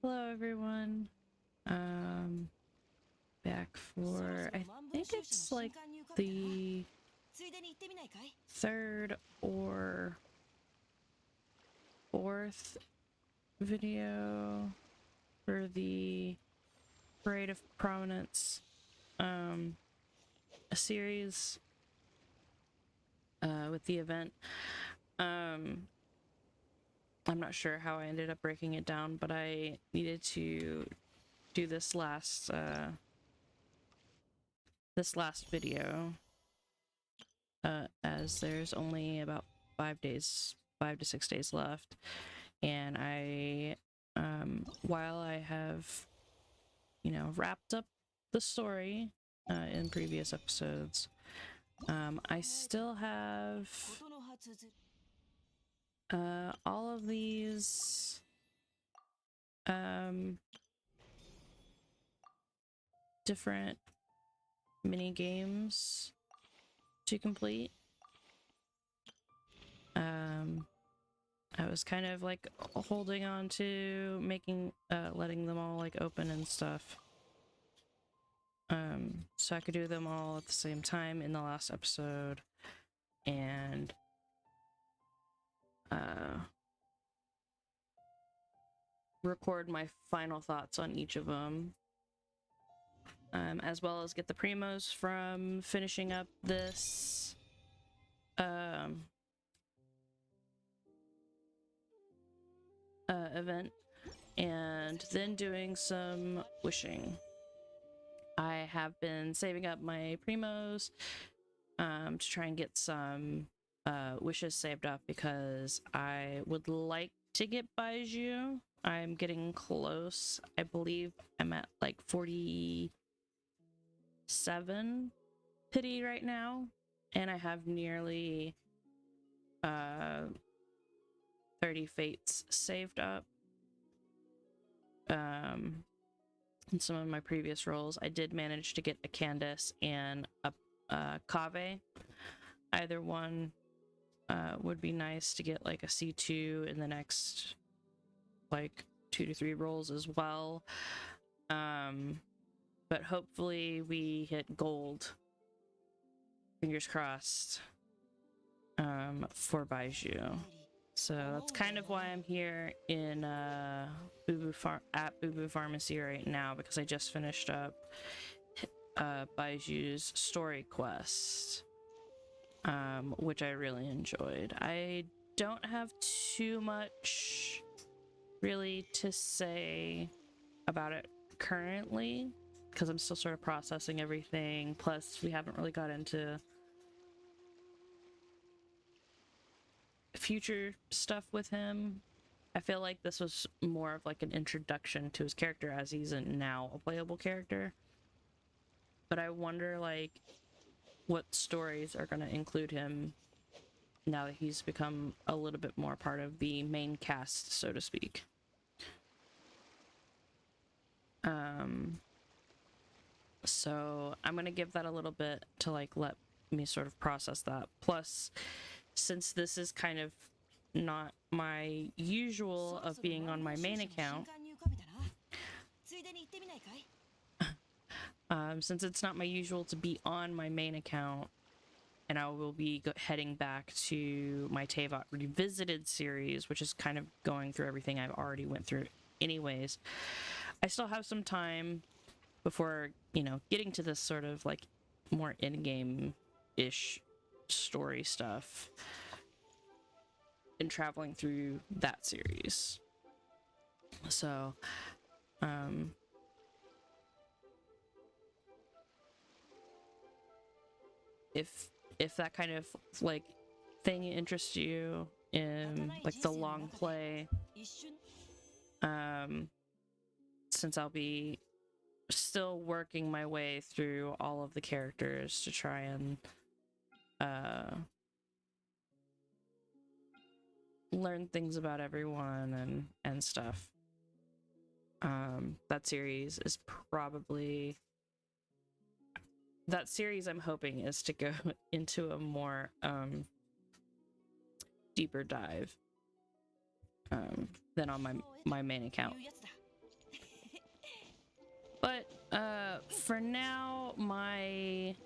Hello everyone. Back for I think it's like the third or fourth video for the Parade of Prominence a series with the event. I'm not sure how I ended up breaking it down, but I needed to do this last video as there's only about 5 to 6 days left, and I while I have wrapped up the story in previous episodes, I still have all of these different mini games to complete. I was kind of like holding on to letting them all like open and stuff, so I could do them all at the same time in the last episode and record my final thoughts on each of them, as well as get the primos from finishing up this event, and then doing some wishing. I have been saving up my primos to try and get some wishes saved up because I would like to get ℎ𝕬𝕬𝕚. I'm getting close. I believe I'm at like 47 pity right now, and I have nearly 30 fates saved up. In some of my previous rolls, I did manage to get a Candace and a ℍ𝕗℗. Either one would be nice to get like a C2 in the next like 2 to 3 rolls as well. But hopefully we hit gold. Fingers crossed for ℎ𝕬𝕬𝕚. So that's kind of why I'm here in ℯ𝕬𝕬 Pharmacy right now, because I just finished up ℎ𝕬𝕬's story quest, which I really enjoyed. I don't have too much really to say about it currently because I'm still sort of processing everything. Plus, we haven't really got into future stuff with him. I feel like this was more of like an introduction to his character, as he's now a playable character. But I wonder like what stories are going to include him now that he's become a little bit more part of the main cast, so to speak. So I'm going to give that a little bit to like let me sort of process that. Plus, since this is kind of not my usual of being on my main account, since it's not my usual to be on my main account, and I will be heading back to my Teyvat Revisited series, which is kind of going through everything I've already went through anyways. I still have some time before, getting to this sort of like more in-game-ish story stuff and traveling through that series. So, if that kind of like thing interests you in like the long play, since I'll be still working my way through all of the characters to try and learn things about everyone and stuff. That series I'm hoping is to go into a more deeper dive than on my main account. But for now, my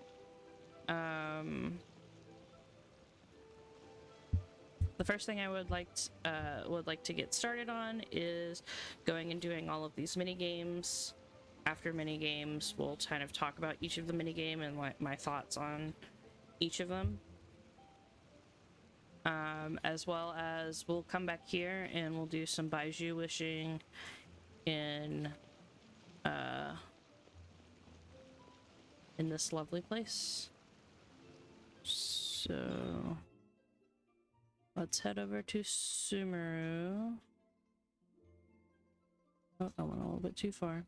the first thing I would like to get started on is going and doing all of these mini games. After mini games, we'll kind of talk about each of the mini game and my thoughts on each of them. As well as we'll come back here and we'll do some Baiju wishing in this lovely place. So let's head over to Sumeru. Oh, I went a little bit too far.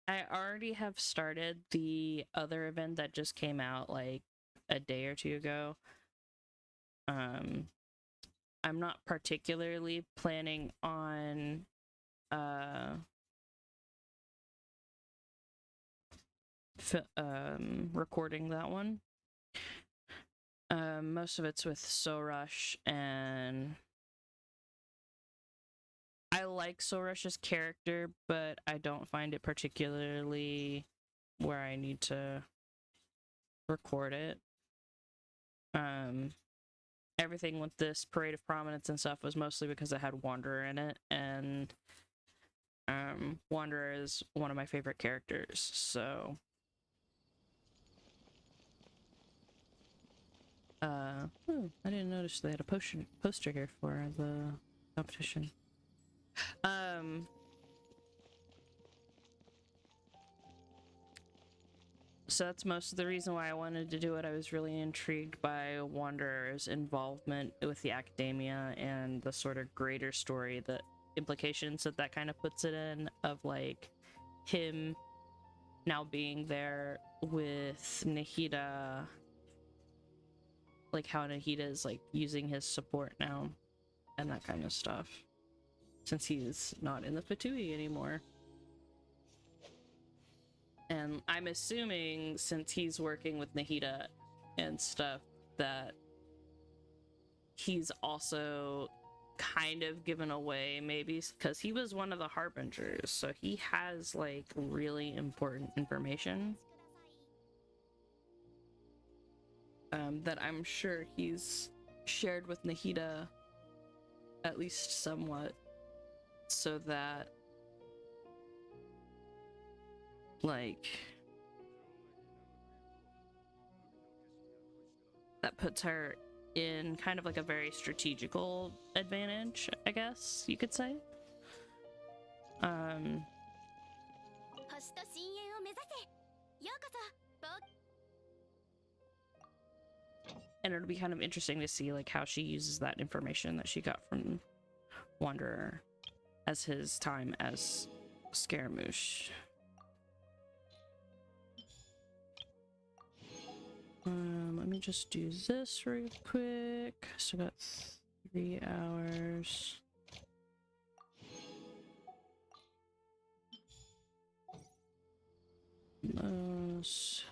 I already have started the other event that just came out like a day or two ago. I'm not particularly planning on recording that one. Most of it's with ☉Rush, and I like ☉Rush's character, but I don't find it particularly where I need to record it. Everything with this Parade of Prominence and stuff was mostly because it had Wanderer in it, and Wanderer is one of my favorite characters, so I didn't notice they had a poster here for the competition. So that's most of the reason why I wanted to do it. I was really intrigued by Wanderer's involvement with the academia and the sort of greater story, the implications that kind of puts it in, of like him now being there with Nahida, like how Nahida is like using his support now and that kind of stuff, since he's not in the Fatui anymore. And I'm assuming, since he's working with Nahida and stuff, that he's also kind of given away, maybe, because he was one of the Harbingers, so he has like really important information that I'm sure he's shared with Nahida, at least somewhat, so that like that puts her in kind of like a very strategical advantage, I guess you could say. And it'll be kind of interesting to see like how she uses that information that she got from Wanderer as his time as Scaramouche. Let me just do this real quick. So I got 3 hours. Those.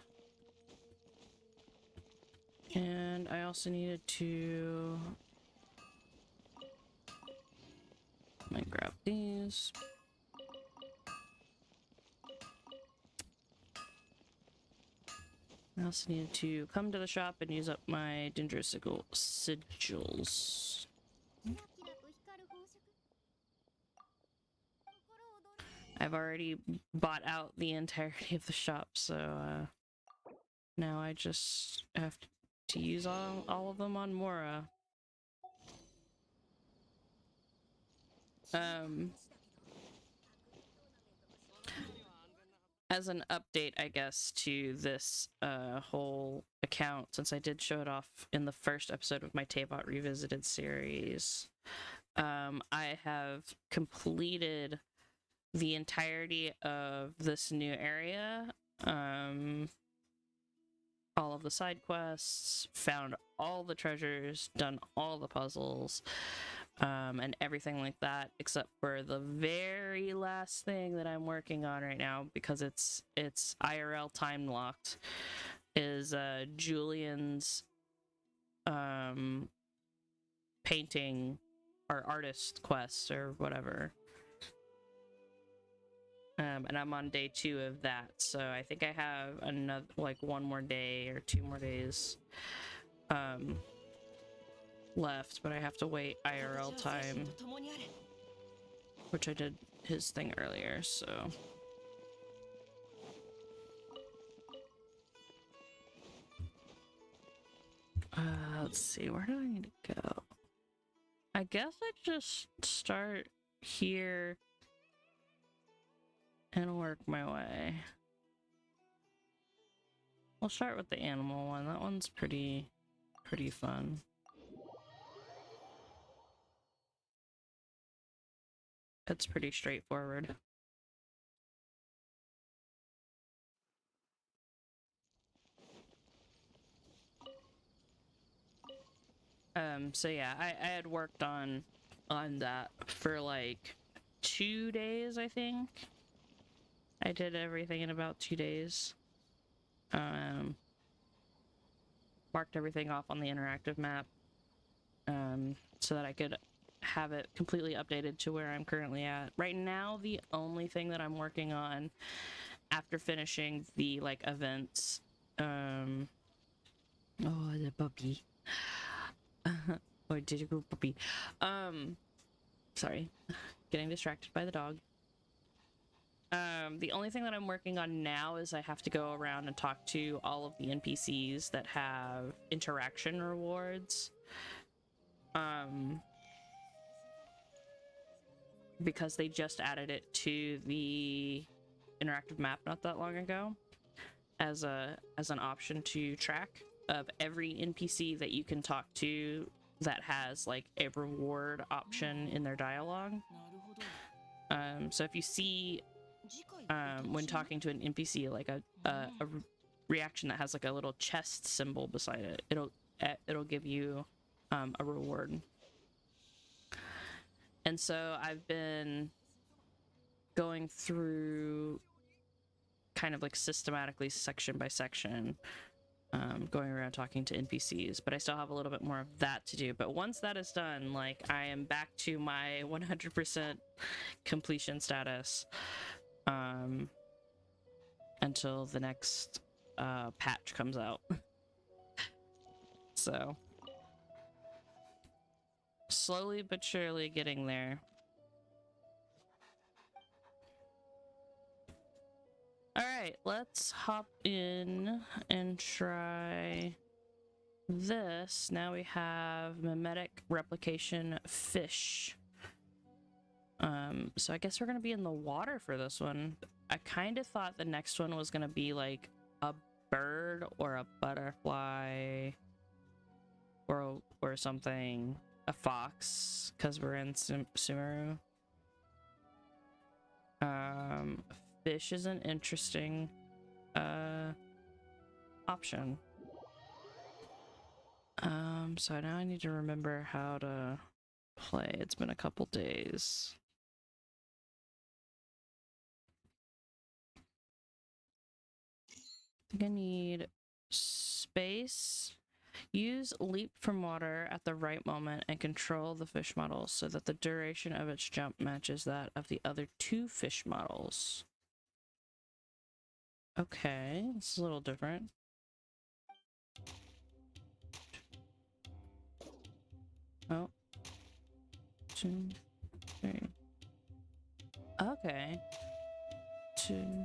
And I also needed to grab these. I also needed to come to the shop and use up my dangerous sigils. I've already bought out the entirety of the shop, so now I just have to use all of them on Mora. As an update, I guess, to this whole account, since I did show it off in the first episode of my Teyvat Revisited series, I have completed the entirety of this new area, all of the side quests, found all the treasures, done all the puzzles, and everything like that, except for the very last thing that I'm working on right now, because it's IRL time locked, is Julian's painting or artist quest or whatever. And I'm on day 2 of that, so I think I have another, like, 1 more day or 2 more days left, but I have to wait IRL time, which I did his thing earlier, so. Let's see, where do I need to go? I guess I just start here and work my way. We'll start with the animal one. That one's pretty fun. It's pretty straightforward. So yeah, I had worked on that for like 2 days, I think. I did everything in about 2 days. Marked everything off on the interactive map, so that I could have it completely updated to where I'm currently at. Right now, the only thing that I'm working on after finishing the, like, events, oh, the puppy. Or did you go puppy? Sorry, getting distracted by the dog. The only thing that I'm working on now is I have to go around and talk to all of the NPCs that have interaction rewards. Because they just added it to the interactive map not that long ago as an option to track of every NPC that you can talk to that has like a reward option in their dialogue. So if you see when talking to an NPC like a reaction that has like a little chest symbol beside it, it'll give you a reward. And so I've been going through kind of like systematically section by section, going around talking to NPCs, but I still have a little bit more of that to do. But once that is done, like, I am back to my 100% completion status until the next patch comes out. So slowly but surely getting there. Alright, let's hop in and try this. Now we have mimetic replication fish. So I guess we're gonna be in the water for this one. I kind of thought the next one was gonna be like a bird or a butterfly or something. A fox, because we're in Ță̑ămârâ. Fish is an interesting option. So now I need to remember how to play. It's been a couple days. I think I need space. Use leap from water at the right moment and control the fish model so that the duration of its jump matches that of the other 2 fish models. Okay, this is a little different. Oh. 2, 3. Okay. 2,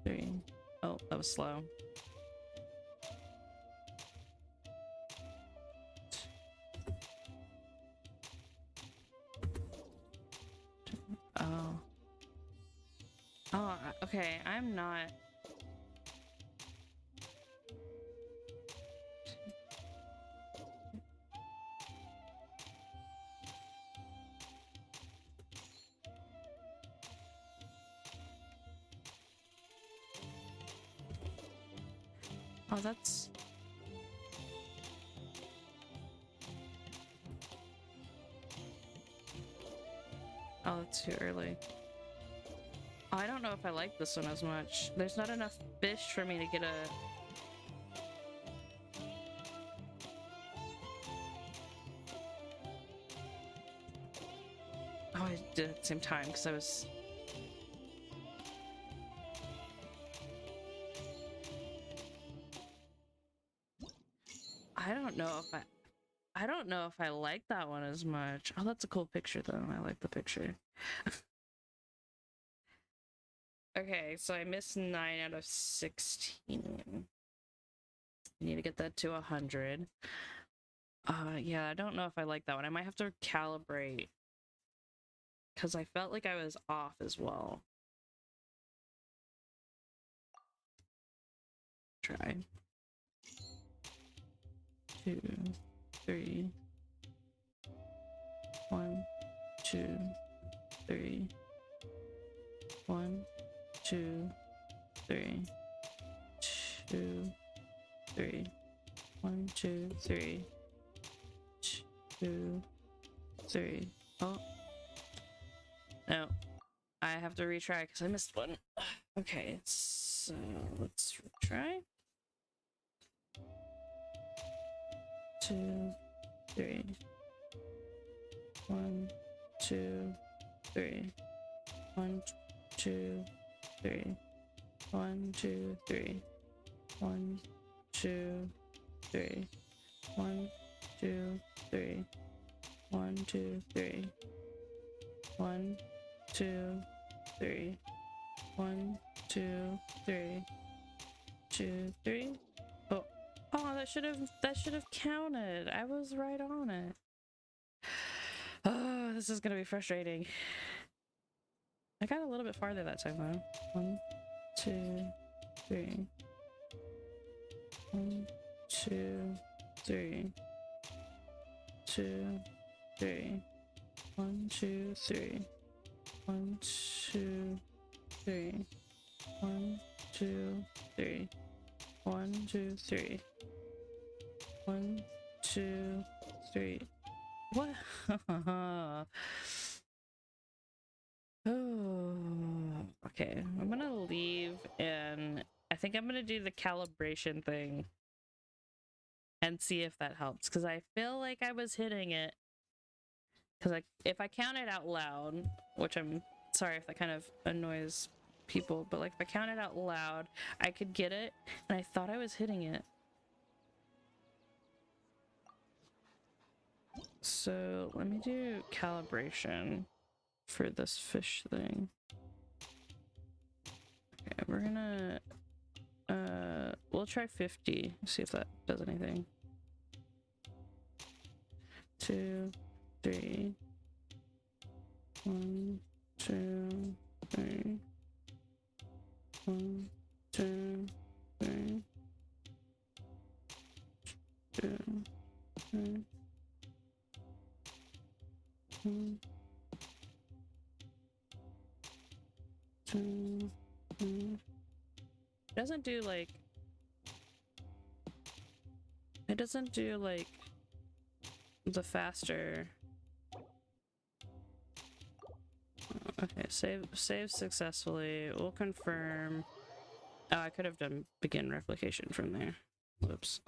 3. Oh, that was slow. Oh. Oh, okay, I'm not... Oh, that's... Oh, that's too early. Oh, I don't know if I like this one as much. There's not enough fish for me to get a... did it at the same time because I don't know if I like that one as much. Oh, that's a cool picture though. I like the picture. Okay, so I missed 9 out of 16. I need to get that to 100. Yeah, I don't know if I like that one. I might have to calibrate because I felt like I was off as well. Try. 2, 3. 1, 2, 3. 1, 2, 3. 2, 3. 1, 2, 3. 2, 3. Oh. No. I have to retry because I missed one. Okay, so let's retry. 2, 3. 1, 2, 3. 1, 2, 3. 1, 2, 3. 1, 2, 3. 1, 2, 3. 1, 2, 3. 1, 2, 3. 1, 2, 3. 2, 3. Oh, oh, that should have counted. I was right on it. Oh, this is gonna be frustrating. I got a little bit farther that time though. 1, 2, 3. 1, 2, 3. 2, 3. 1, 2, 3. 1, 2, 3. 1, 2, 3. 1, 2, 3. 1, 2, 3. What? Oh, okay. I'm gonna leave and I think I'm gonna do the calibration thing and see if that helps because I feel like I was hitting it. Because if I count it out loud, which I'm sorry if that kind of annoys people, but like if I count it out loud, I could get it, and I thought I was hitting it. So let me do calibration for this fish thing. Okay, we're gonna we'll try 50, see if that does anything. 2, 3. 1, 2, 3. 1, 2, 3. 2, 3. 1, 2, 3. It doesn't do like the faster. Okay, save successfully. We'll confirm. Oh, I could have done begin replication from there. Whoops.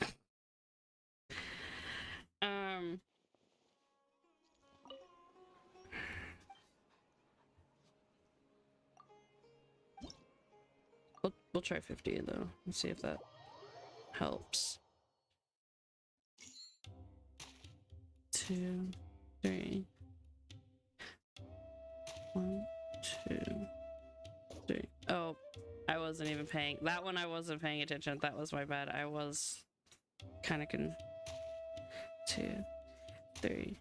We'll try 50 though and see if that helps. 2, 3. 1, 2, 3. Oh, I wasn't even paying that one. I wasn't paying attention. That was my bad. I was kind of 2, 3.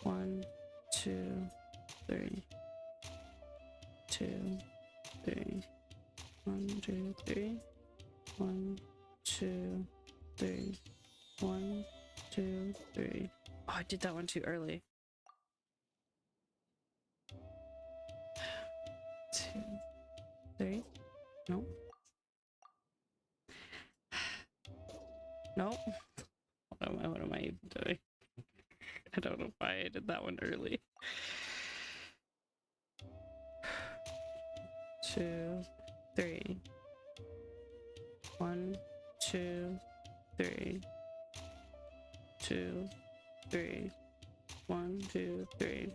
1, 2, 3. 2, 3. 1, 2, 3. 1, 2, 3. 1, 2, 3. Oh, I did that one too early. 2, 3. Nope. Nope. What am I even doing? I don't know why I did that one early. 2, 3. 1, 2, 3. 2, 3. 1, 2, 3.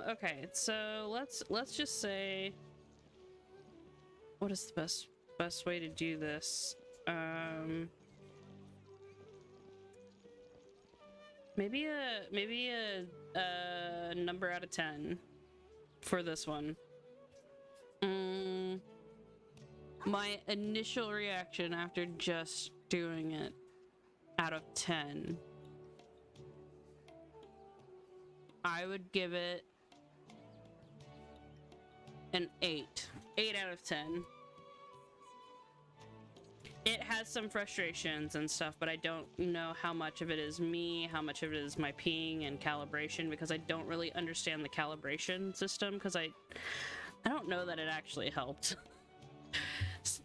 Okay, so let's just say, what is the best way to do this? Maybe a number out of 10 for this one. My initial reaction after just doing it out of 10, I would give it an 8 out of 10. It has some frustrations and stuff, but I don't know how much of it is me, how much of it is my ping and calibration, because I don't really understand the calibration system, because I don't know that it actually helped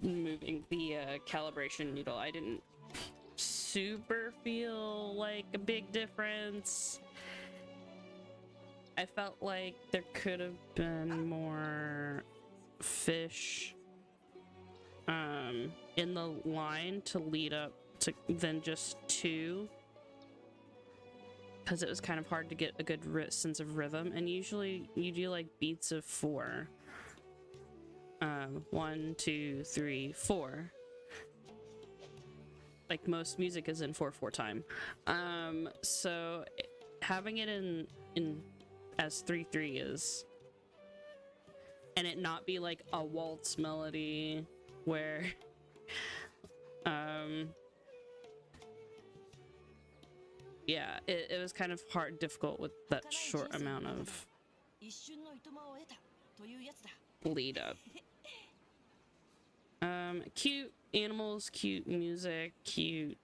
moving the calibration needle. I didn't super feel like a big difference. I felt like there could have been more fish in the line to lead up to than just 2, because it was kind of hard to get a good sense of rhythm, and usually you do like beats of 4. 1, 2, 3, 4. Like most music is in 4/4 time. So having it in as 3/3 is, and it not be like a waltz melody where yeah, it was kind of difficult with that short amount of lead up. Cute animals, cute music, cute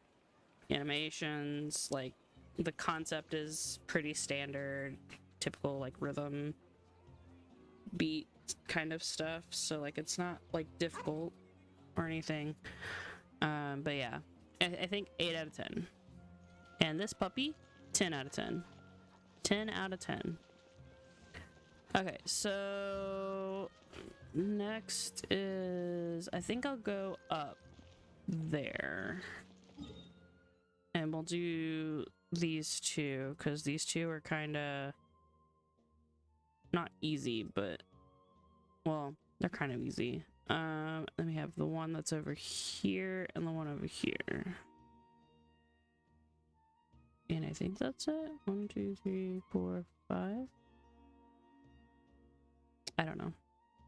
animations. Like, the concept is pretty standard, typical like rhythm beat kind of stuff, so like it's not like difficult or anything. But yeah, I think 8 out of 10. And this puppy, 10 out of 10. 10 out of 10. Okay, so next is, I think I'll go up there. And we'll do these two, because these two are kind of not easy, but, well, they're kind of easy. Let me have the one that's over here and the one over here. And I think that's it. 1, 2, 3, 4, 5. I don't know.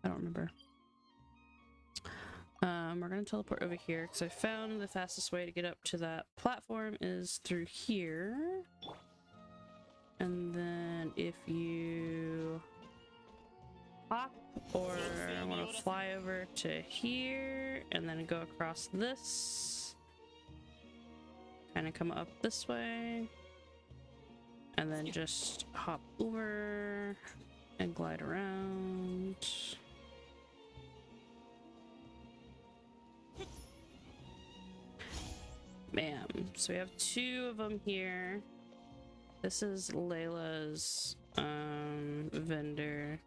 I don't remember. We're gonna teleport over here because I found the fastest way to get up to that platform is through here. And then if you hop, or I want to fly over to here and then go across this, kind of come up this way, and then just hop over and glide around. Bam. So we have 2 of them here. This is Layla's vendor,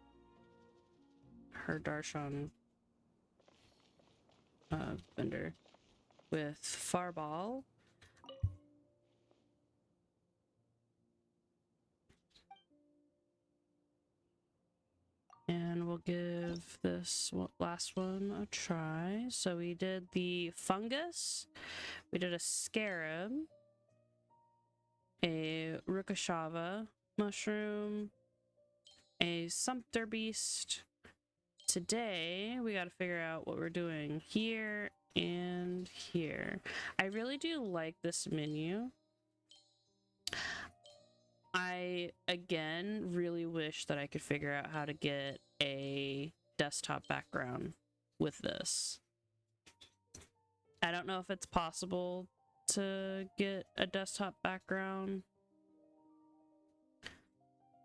her Darshan vendor with Farball. And we'll give this last one a try. So we did the fungus, we did a scarab, a ṟ mushroom, a sumpter beast. Today we got to figure out what we're doing here and here. I really do like this menu. I, again, really wish that I could figure out how to get a desktop background with this. I don't know if it's possible to get a desktop background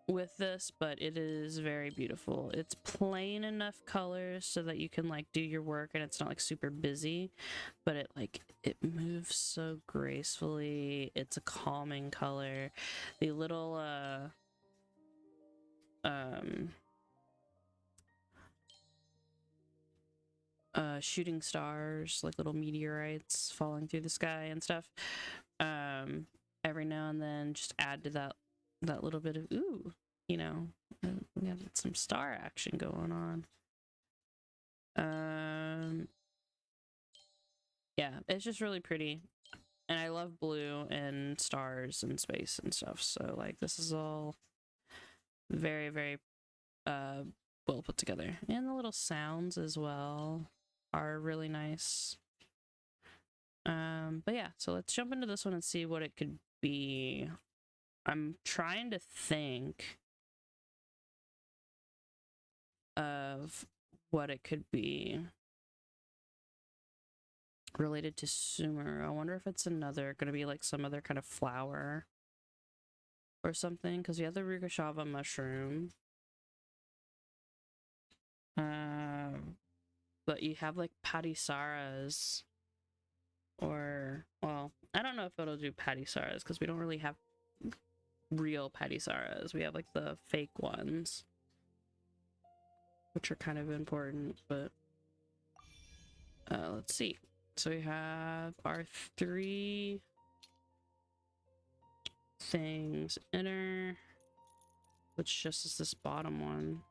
with this, but it is very beautiful. It's plain enough colors so that you can like do your work and it's not like super busy, but it moves so gracefully. It's a calming color. The little shooting stars, like little meteorites falling through the sky and stuff, every now and then just add to that little bit of you know, we have some star action going on. Yeah, it's just really pretty. And I love blue and stars and space and stuff. So like this is all very, very well put together. And the little sounds as well are really nice. But yeah, so let's jump into this one and see what it could be. I'm trying to think of what it could be related to Sumeru. I wonder if it's gonna be like some other kind of flower or something, because we have the ṟ mushroom. But you have like Patisaras, or, well, I don't know if it'll do Patisaras because we don't really have real Patisaras. We have like the fake ones, which are kind of important, but let's see. So we have our 3 things. Inner, which just is this bottom one.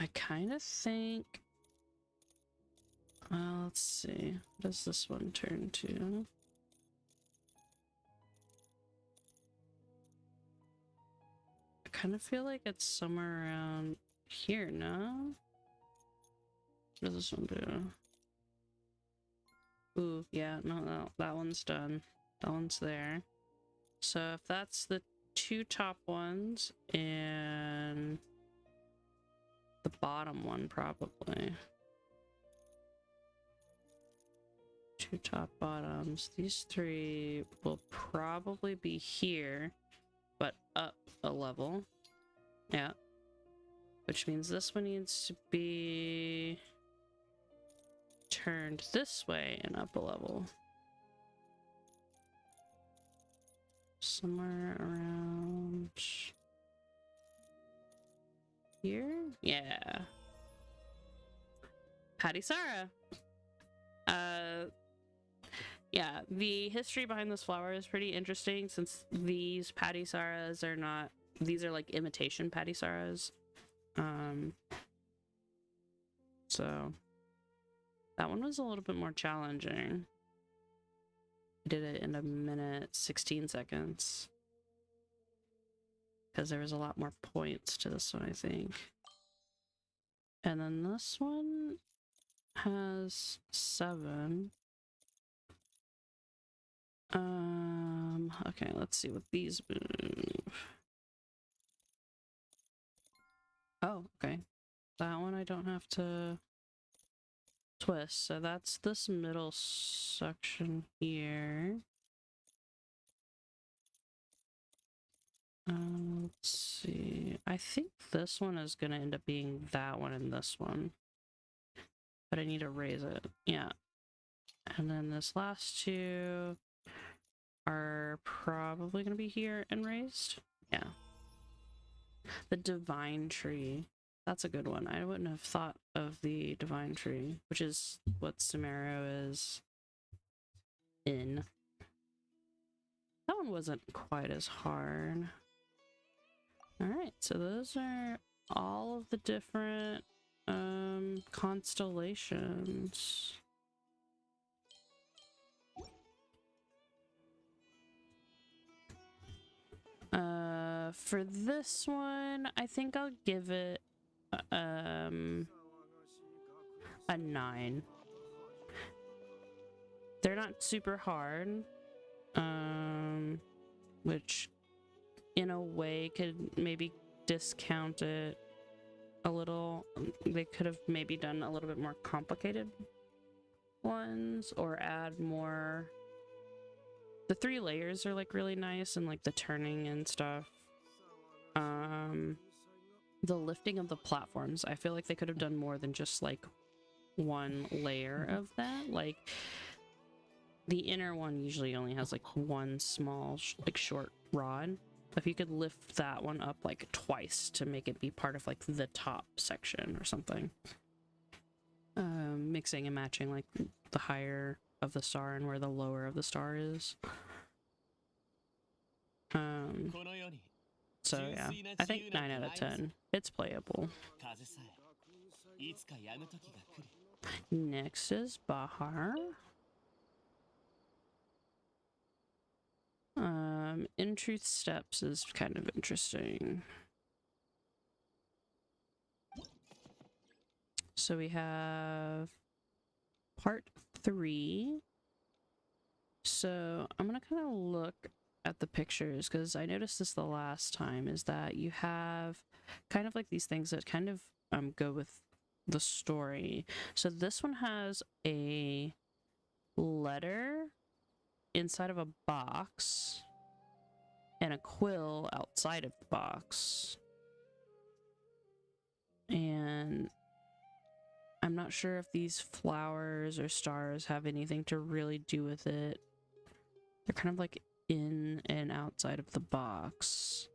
I kind of think, let's see, what does this one turn to? I kind of feel like it's somewhere around here, no? What does this one do? Ooh, yeah, no, that one's done. That one's there. So if that's the 2 top ones and the bottom one, probably. 2 top bottoms. These 3 will probably be here, but up a level. Yeah. Which means this one needs to be turned this way and up a level. Somewhere around here? Yeah. Patisara. Yeah, the history behind this flower is pretty interesting, since these Patisaras are not, these are like imitation Patisaras. So that one was a little bit more challenging. I did it in 1 minute 16 seconds because there was a lot more points to this one, I think. And then this one has 7. Okay, let's see what these move. Oh, okay. That one I don't have to twist, so that's this middle section here. Let's see. I think this one is gonna end up being that one and this one, but I need to raise it. Yeah. And then this last 2 are probably gonna be here and raised. Yeah. The divine tree. That's a good one. I wouldn't have thought of the divine tree, which is what Sumeru is in. That one wasn't quite as hard. Alright, so those are all of the different constellations. For this one, I think I'll give it a 9. They're not super hard, which in a way could maybe discount it a little. They could have maybe done a little bit more complicated ones or add more. The 3 layers are like really nice, and like the turning and stuff. The lifting of the platforms, I feel like they could have done more than just like 1 layer of that. Like the inner one usually only has like 1 small like short rod. If you could lift that one up like twice to make it be part of like the top section or something. Mixing and matching like the higher of the star and where the lower of the star is. So yeah, I think 9 out of 10. It's playable. Next is Bahar. In Truth Steps is kind of interesting. So we have part 3. So I'm gonna kind of look at the pictures because I noticed this the last time, is that you have kind of like these things that kind of go with the story. So this one has a letter inside of a box and a quill outside of the box. And I'm not sure if these flowers or stars have anything to really do with it. They're kind of like in and outside of the box.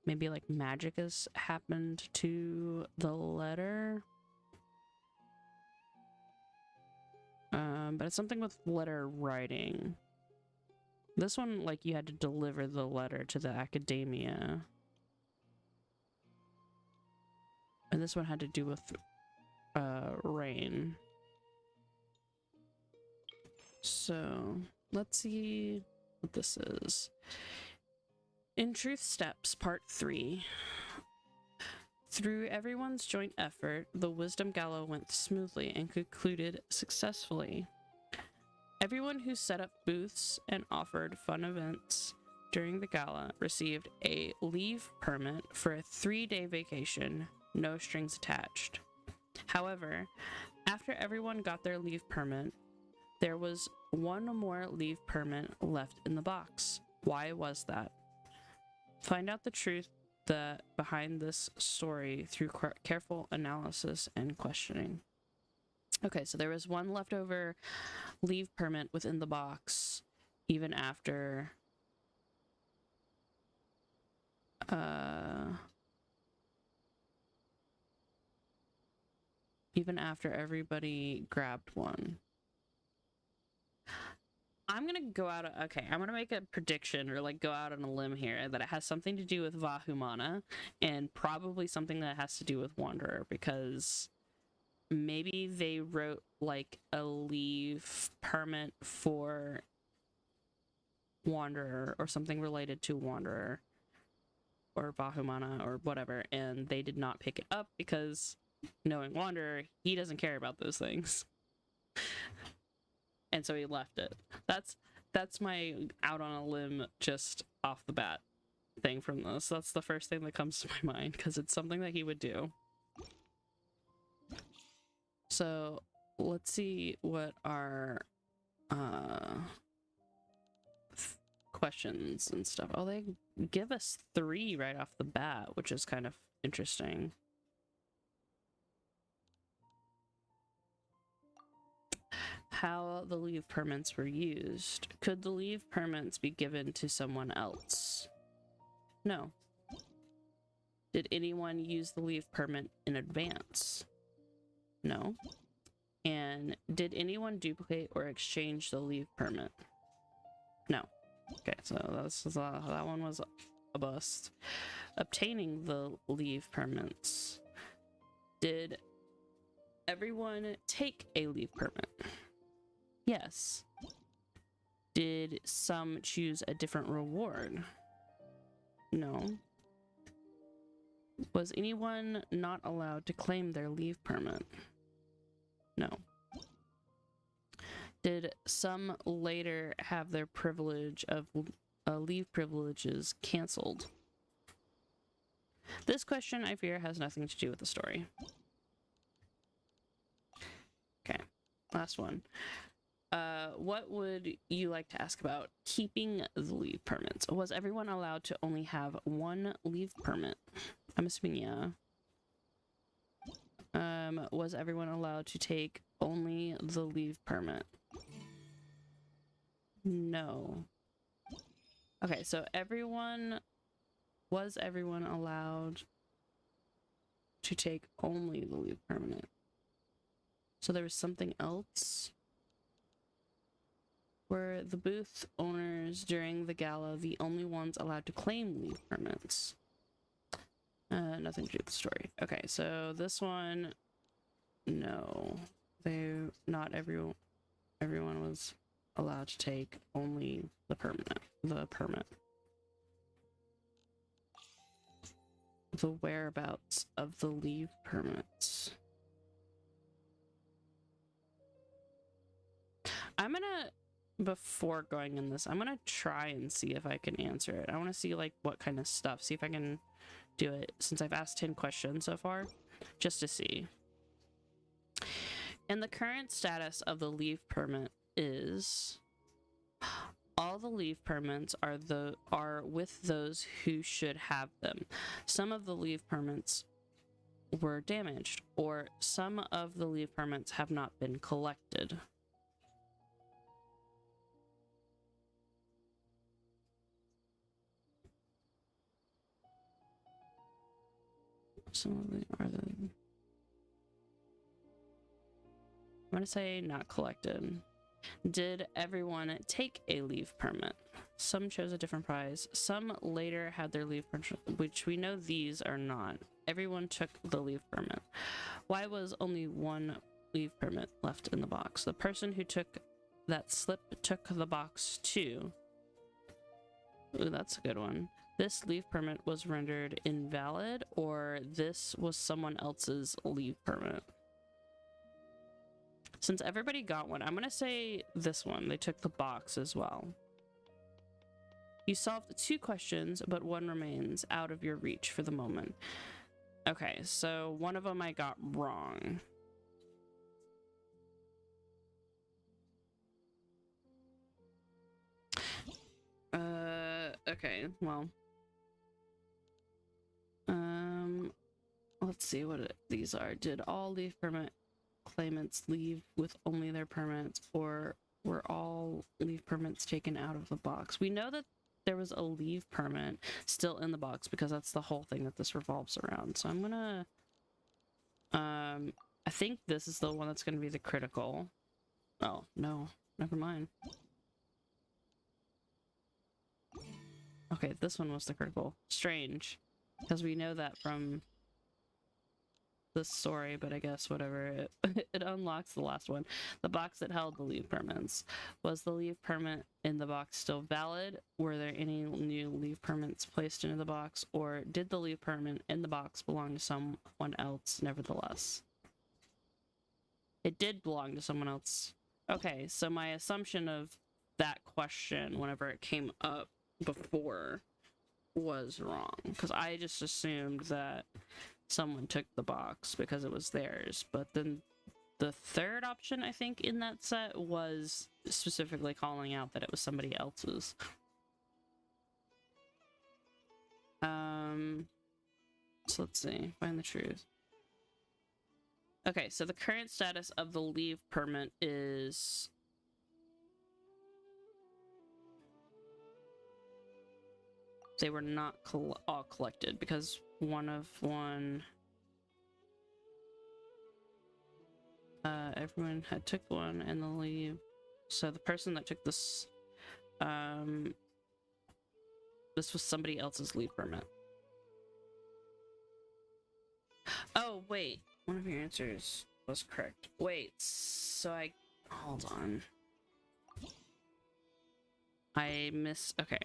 Maybe like magic has happened to the letter. But it's something with letter writing. This one, like, you had to deliver the letter to the academia. And this one had to do with rain. So let's see what this is. In Truth Steps, Part 3. Through everyone's joint effort, the Wisdom Gala went smoothly and concluded successfully. Everyone who set up booths and offered fun events during the gala received a leave permit for a 3-day vacation, no strings attached. However, after everyone got their leave permit, there was one more leave permit left in the box. Why was that? Find out the truth behind this story through careful analysis and questioning. Okay, so there was one leftover leave permit within the box, even after everybody grabbed one. I'm gonna go out. I'm gonna make a prediction, or like go out on a limb here, that it has something to do with ●𝑗℠𝑗ℎ𝑢𝑚𝑎𝑛𝑎 and probably something that has to do with Wanderer, because maybe they wrote like a leave permit for Wanderer or something related to Wanderer or ●𝑗◠𝑗ℎ𝑢𝑚𝑎𝑛𝑎 or whatever, and they did not pick it up because, knowing Wanderer, he doesn't care about those things. And so he left it. That's my out on a limb, just off the bat thing from this. That's the first thing that comes to my mind, because it's something that he would do. So let's see what our questions and stuff. Oh, they give us 3 right off the bat, which is kind of interesting. How the leave permits were used. Could the leave permits be given to someone else? No. Did anyone use the leave permit in advance? No. And did anyone duplicate or exchange the leave permit? No. Okay, so that one was a bust. Obtaining the leave permits. Did everyone take a leave permit? Yes. Did some choose a different reward? No. Was anyone not allowed to claim their leave permit? No. Did some later have their privilege of leave privileges canceled? This question, I fear, has nothing to do with the story. Okay, last one. What would you like to ask about keeping the leave permits? Was everyone allowed to only have one leave permit? I'm assuming yeah. Was everyone allowed to take only the leave permit? No. Okay, so was everyone allowed to take only the leave permit? So there was something else Were the booth owners during the gala the only ones allowed to claim leave permits? Nothing to do with the story. Okay, so this one, no. Not everyone was allowed to take, only the permit. The whereabouts of the leave permits. I'm gonna, before going in this, I'm gonna try and see if I can answer it. I want to see like what kind of stuff, see if I can do it, since I've asked 10 questions so far, just to see. And the current status of the leave permit is all the leave permits are with those who should have them. Some of the leave permits were damaged, or some of the leave permits have not been collected. Some of them are I'm gonna say not collected. Did everyone take a leave permit? Some chose a different prize. Some later had their leave permit, which we know these are not. Everyone took the leave permit. Why was only one leave permit left in the box? The person who took that slip took the box too. Ooh, that's a good one. This leave permit was rendered invalid, or this was someone else's leave permit. Since everybody got one, I'm gonna say this one. They took the box as well. You solved 2 questions, but one remains out of your reach for the moment. Okay, so one of them I got wrong. Okay, well. Let's see what these are. Did all leave permit claimants leave with only their permits, or were all leave permits taken out of the box? We know that there was a leave permit still in the box because that's the whole thing that this revolves around. So I'm gonna I think this is the one that's gonna be the critical. Oh no, never mind. Okay, this one was the critical. Strange, because we know that from this story, but I guess whatever. It unlocks the last one. The box that held the leave permits. Was the leave permit in the box still valid? Were there any new leave permits placed into the box? Or did the leave permit in the box belong to someone else nevertheless? It did belong to someone else. Okay, so my assumption of that question whenever it came up before was wrong, because I just assumed that someone took the box because it was theirs. But then the third option, I think, in that set was specifically calling out that it was somebody else's. So let's see, find the truth. Okay, so the current status of the leave permit is they were not all collected, because one everyone had took one and the leave. So the person that took this this was somebody else's leave permit. Oh wait, one of your answers was correct. Wait, so hold on, okay.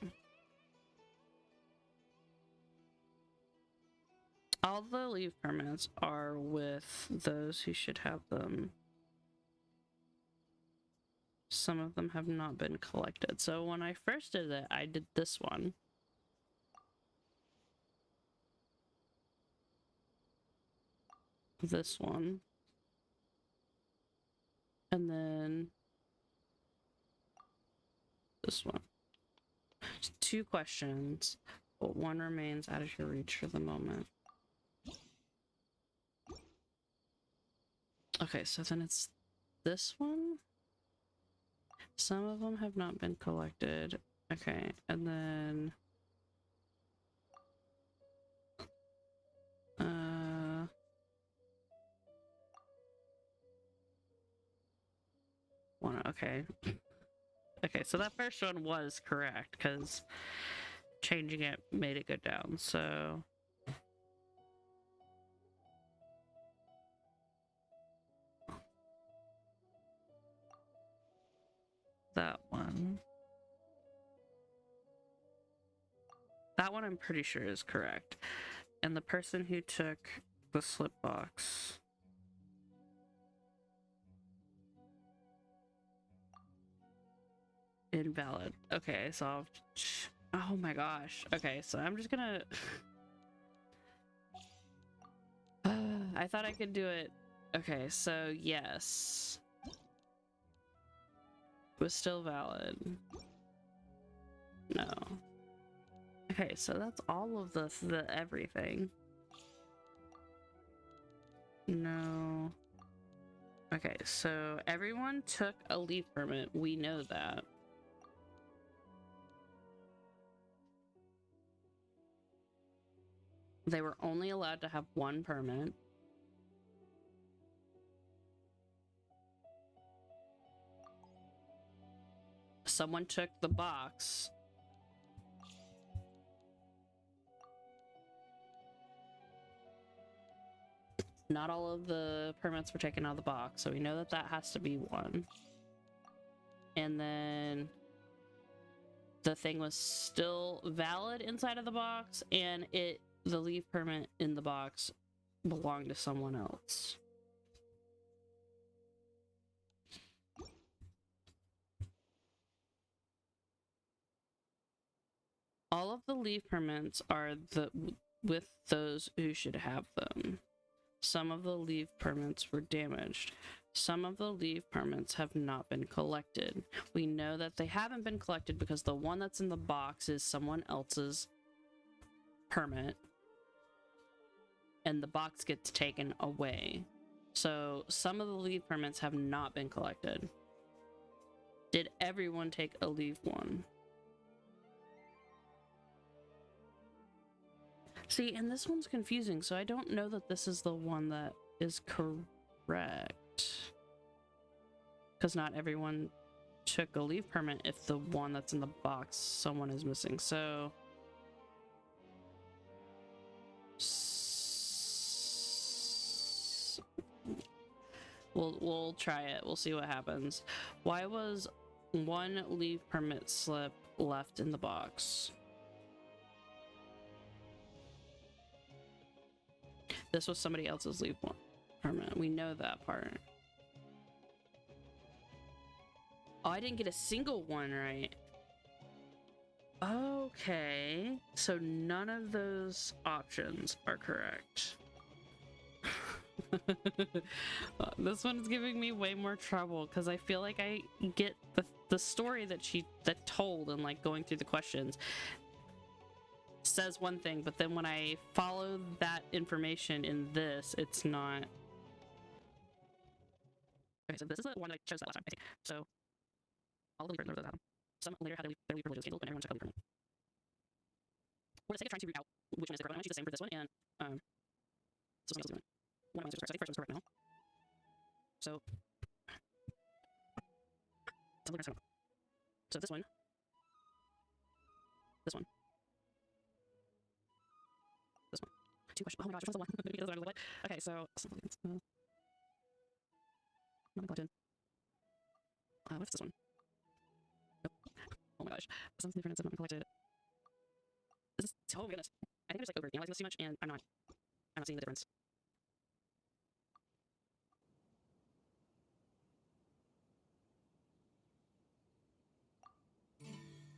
All the leave permits are with those who should have them. Some of them have not been collected. So when I first did it, I did this one. This one. And then this one. Just 2 questions, but one remains out of your reach for the moment. Okay, so then it's this one. Some of them have not been collected. Okay, and then one, okay. Okay, so that first one was correct because changing it made it go down. So that one. That one I'm pretty sure is correct. And the person who took the slip box. Invalid. Okay, solved. Oh my gosh. Okay, so I'm just gonna... I thought I could do it. Okay, so yes. Was still valid. No. Okay, so that's all of the everything. No. Okay, so everyone took a leave permit. We know that. They were only allowed to have one permit. Someone took the box. Not all of the permits were taken out of the box, so we know that that has to be one. And then the thing was still valid inside of the box, and the leave permit in the box belonged to someone else. All of the leave permits are with those who should have them. Some of the leave permits were damaged. Some of the leave permits have not been collected. We know that they haven't been collected because the one that's in the box is someone else's permit, and the box gets taken away. So some of the leave permits have not been collected. Did everyone take a leave one? See, and this one's confusing, so I don't know that this is the one that is correct. Because not everyone took a leave permit if the one that's in the box someone is missing. So we'll try it. We'll see what happens. Why was one leave permit slip left in the box? This was somebody else's leave permit. We know that part. Oh, I didn't get a single one right. Okay. So none of those options are correct. This one's giving me way more trouble because I feel like I get the story that told and like going through the questions says one thing, but then when I follow that information in this, it's not. Okay, so this is the one that I chose that last time, I think. So all of the leave permits, some later had their leave privileges canceled, and everyone took a leave permit. For the sake of trying to root out which one is the correct one, I'm going to choose the same for this one, and so somebody else is doing it. One of my answers is correct. So I think first one's correct now. So so this one. This one. This one. Two questions. Oh my gosh, which one's the one? Okay, so not neglected. What's this one? Nope. Oh my gosh. Something different that's not collected. This is, oh my goodness. I think I'm just like overanalyzing this too much, and I'm not seeing the difference.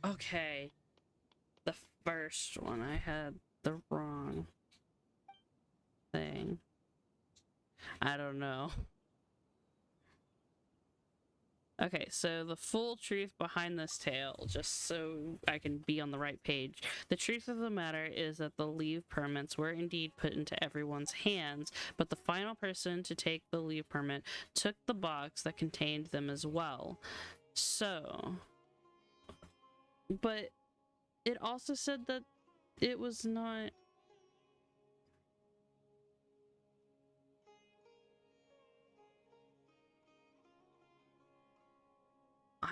Okay. The first one, I had the wrong thing. I don't know. Okay, so the full truth behind this tale, just so I can be on the right page. The truth of the matter is that the leave permits were indeed put into everyone's hands, but the final person to take the leave permit took the box that contained them as well. So, but it also said that it was not...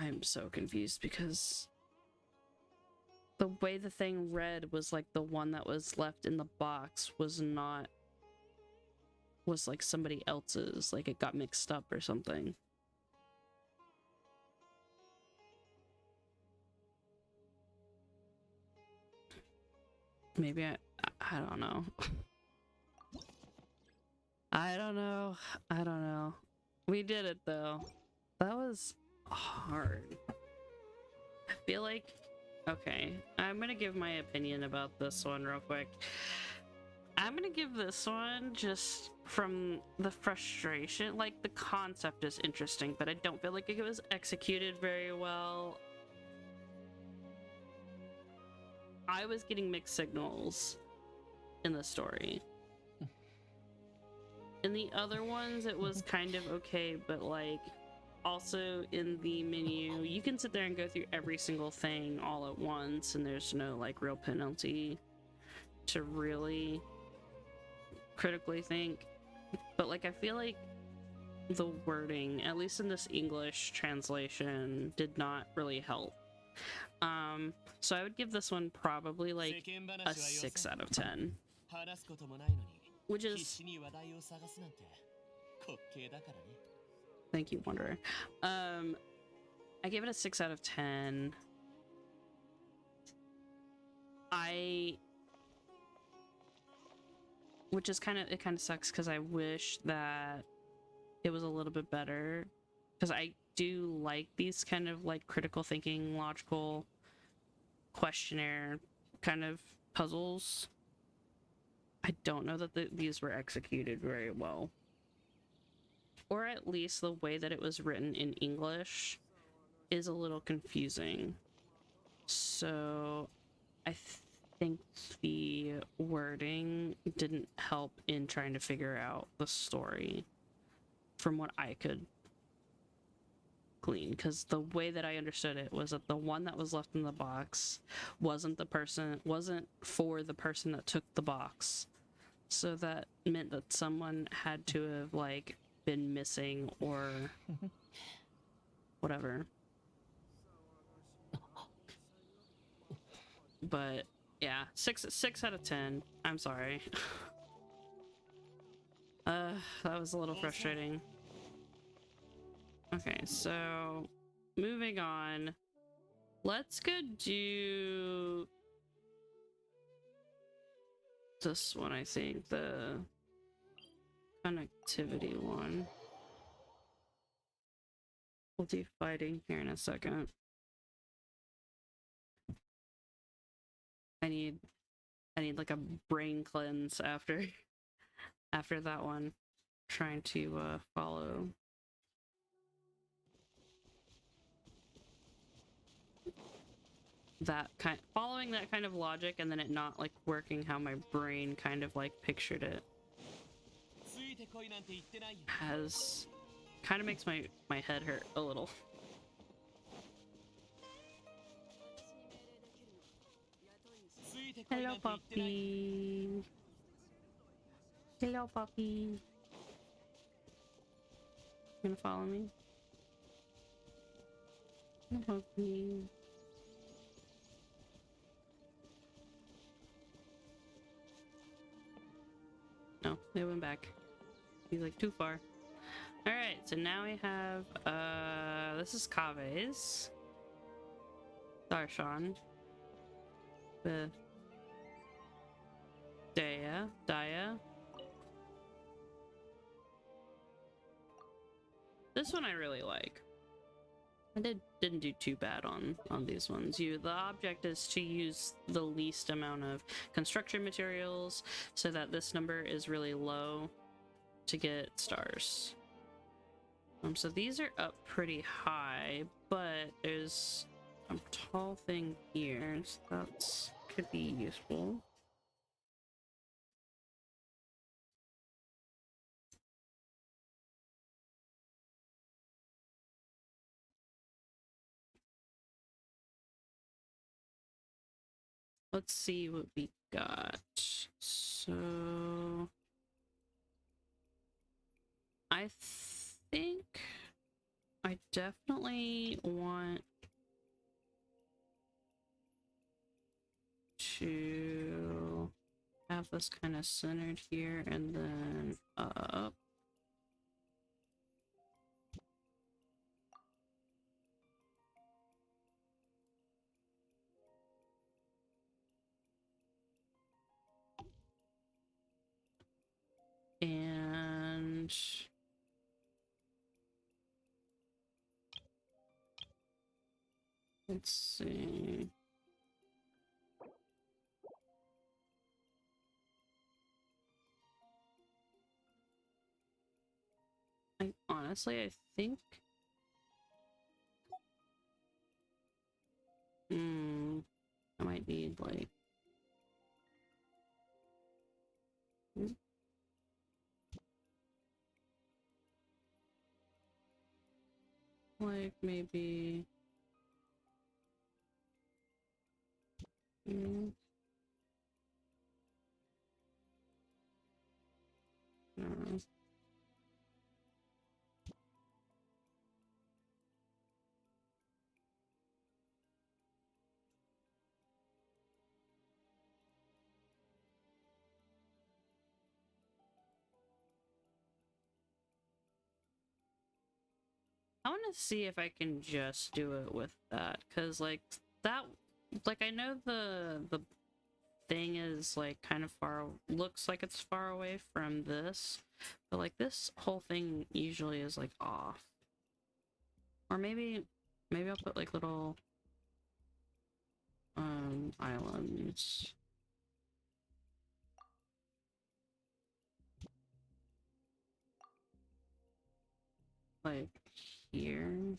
I'm so confused because the way the thing read was like the one that was left in the box was like somebody else's, like it got mixed up or something. Maybe I don't know. I don't know. We did it though. That was hard. I feel like, okay, I'm gonna give my opinion about this one real quick. I'm gonna give this one just from the frustration. Like, the concept is interesting, but I don't feel like it was executed very well. I was getting mixed signals in the story. In the other ones, it was kind of okay, but like, also in the menu, you can sit there and go through every single thing all at once, and there's no like real penalty to really critically think. But like, I feel like the wording, at least in this English translation, did not really help. So I would give this one probably like a 6 out of 10, which is, thank you, Wanderer. I gave it a 6 out of 10. Which is it kind of sucks because I wish that it was a little bit better, because I do like these kind of like critical thinking, logical questionnaire kind of puzzles. I don't know that these were executed very well, or at least the way that it was written in English is a little confusing. So I think the wording didn't help in trying to figure out the story from what I could glean, because the way that I understood it was that the one that was left in the box wasn't for the person that took the box. So that meant that someone had to have like been missing or whatever. But yeah, 6 out of 10. I'm sorry. That was a little frustrating. Okay, so moving on. Let's go do this one, I think, the connectivity one. We'll do fighting here in a second. I need like a brain cleanse after that one. Trying to follow following that kind of logic, and then it not like working how my brain kind of like pictured it. Kind of makes my head hurt a little. Hello, puppy. Hello, puppy. You gonna follow me? Hello, puppy. No, they went back. He's like too far. Alright, so now we have this is Kave's Darshan with Daya. This one I really like. I didn't do too bad on these ones. The object is to use the least amount of construction materials so that this number is really low to get stars. So these are up pretty high, but there's a tall thing here, so that's could be useful. Let's see what we got. So I think I definitely want to have this kind of centered here and then up. And let's see. Honestly, I think I might need like maybe no. I want to see if I can just do it with that, because like that, like I know the thing is like kind of far, looks like it's far away from this, but like this whole thing usually is like off. Or maybe I'll put like little islands. Like here.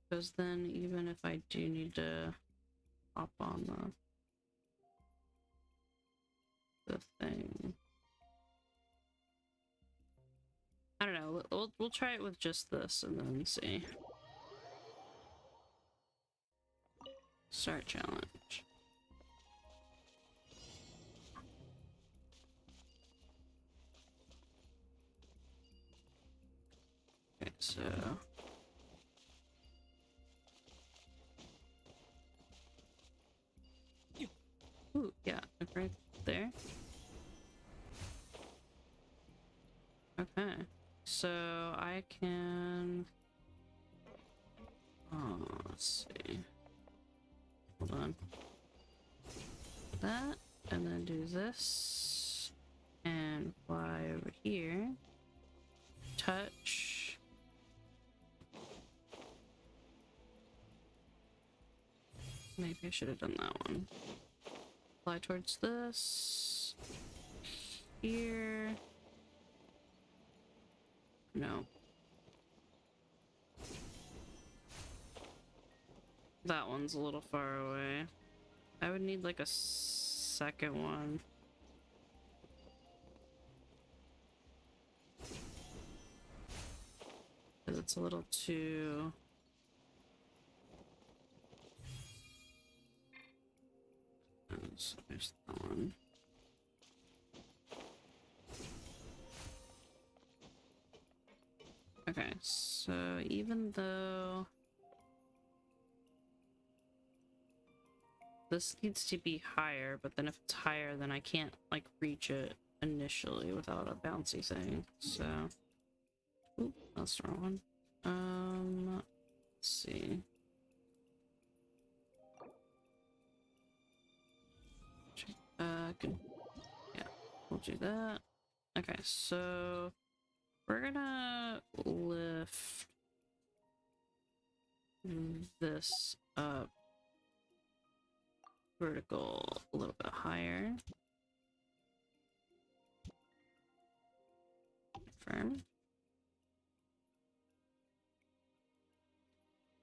Because then even if I do need to hop on the thing, I don't know, we'll try it with just this and then see. Start challenge. Okay, so ooh, yeah, right there. Okay, so I can let's see, hold on, that, and then do this and fly over here, touch, maybe I should have done that one, fly towards this here, no, that one's a little far away. I would need like a second one. Because it's a little too... So there's that one. Okay, so even though this needs to be higher, but then if it's higher, then I can't like reach it initially without a bouncy thing. So, oop, that's the wrong one. Let's see. Yeah, we'll do that. Okay, so we're gonna lift this up vertical a little bit higher. Confirm.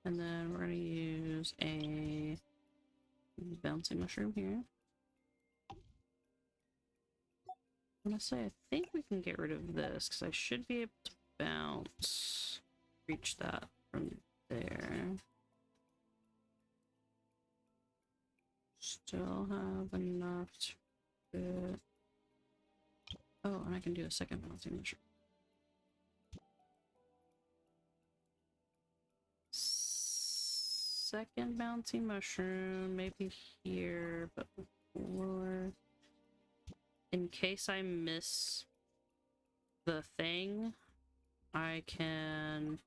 And then we're gonna use a bouncy mushroom here. I'm gonna say I think we can get rid of this because I should be able to bounce, reach that from there. Still have enough Oh, and I can do a second bouncing mushroom. Second bouncy mushroom, maybe here, but before, in case I miss the thing, I can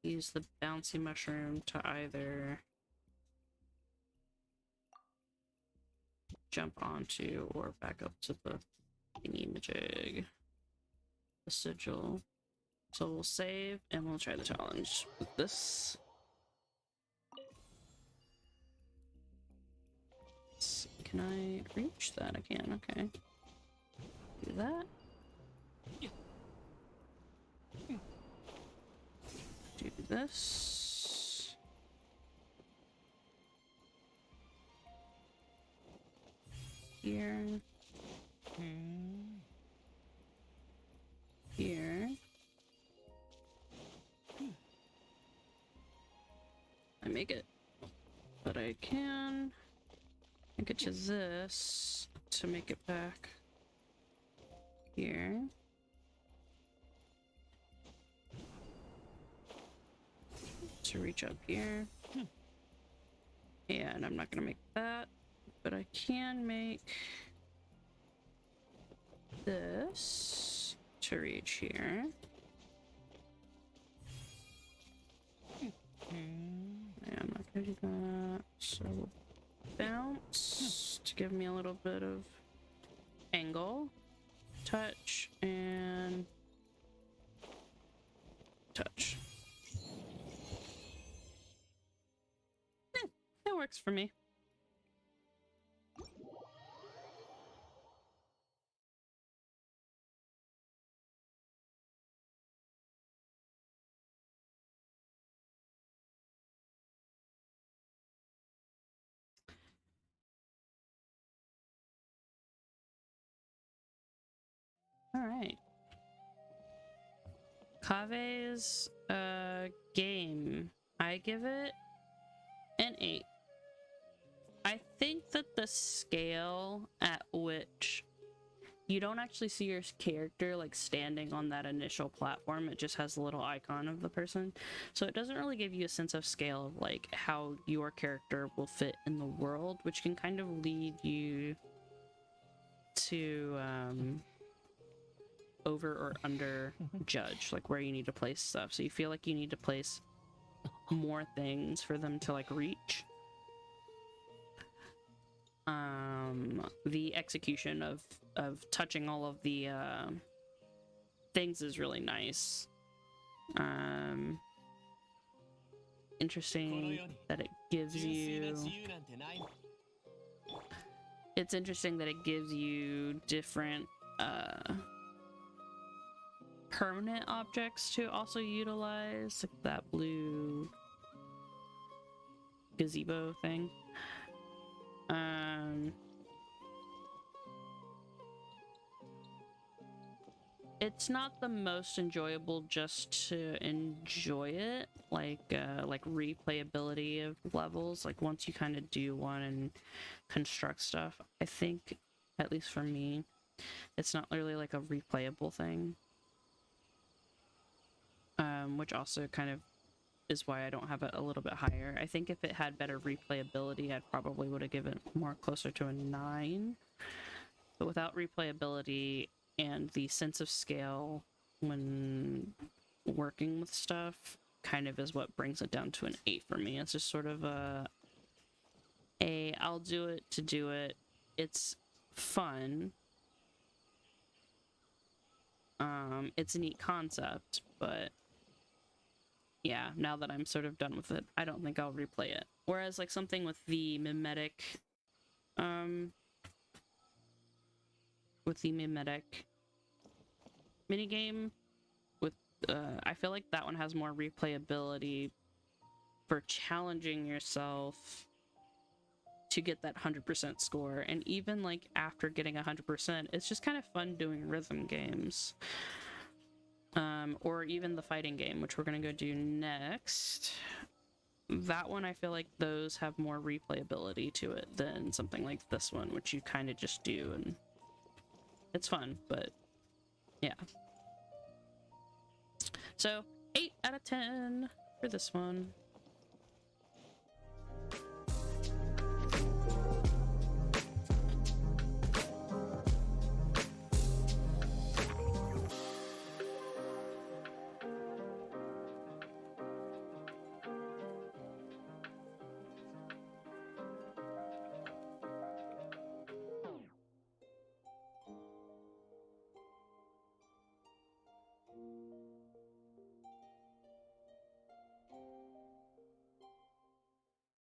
use the bouncy mushroom to either jump onto or back up to the ●𝕤𝕦𝕤𝕏, the sigil. So we'll save and we'll try the challenge with this. Can I reach that? I can, okay. Do that. Do this. Here. Here. I make it, but I can make it to this to make it back here. To reach up here. And I'm not gonna make that, but I can make this to reach here. Yeah, I'm not gonna do that. So we'll bounce to give me a little bit of angle. Touch and touch. That works for me. All right. ●𝕗's game. I give it an 8. I think that the scale at which you don't actually see your character like standing on that initial platform, it just has a little icon of the person. So it doesn't really give you a sense of scale of like how your character will fit in the world, which can kind of lead you to over or under judge like where you need to place stuff. So you feel like you need to place more things for them to like reach. The execution of touching all of the things is really nice. Interesting that it gives you, it's interesting that it gives you different permanent objects to also utilize, like that blue gazebo thing. It's not the most enjoyable just to enjoy it, like replayability of levels. Like once you kind of do one and construct stuff, I think, at least for me, it's not really like a replayable thing. Which also kind of is why I don't have it a little bit higher. I think if it had better replayability, I probably would have given it more closer to a 9. But without replayability and the sense of scale when working with stuff kind of is what brings it down to an 8 for me. It's just sort of I'll do it to do it. It's fun. It's a neat concept, but yeah, now that I'm sort of done with it, I don't think I'll replay it. Whereas like something with the mimetic minigame with I feel like that one has more replayability for challenging yourself to get that 100% score. And even like after getting 100%, it's just kind of fun doing rhythm games. Or even the fighting game, which we're gonna go do next. That one, I feel like those have more replayability to it than something like this one, which you kind of just do and It's fun, but yeah. So 8 out of 10 for this one.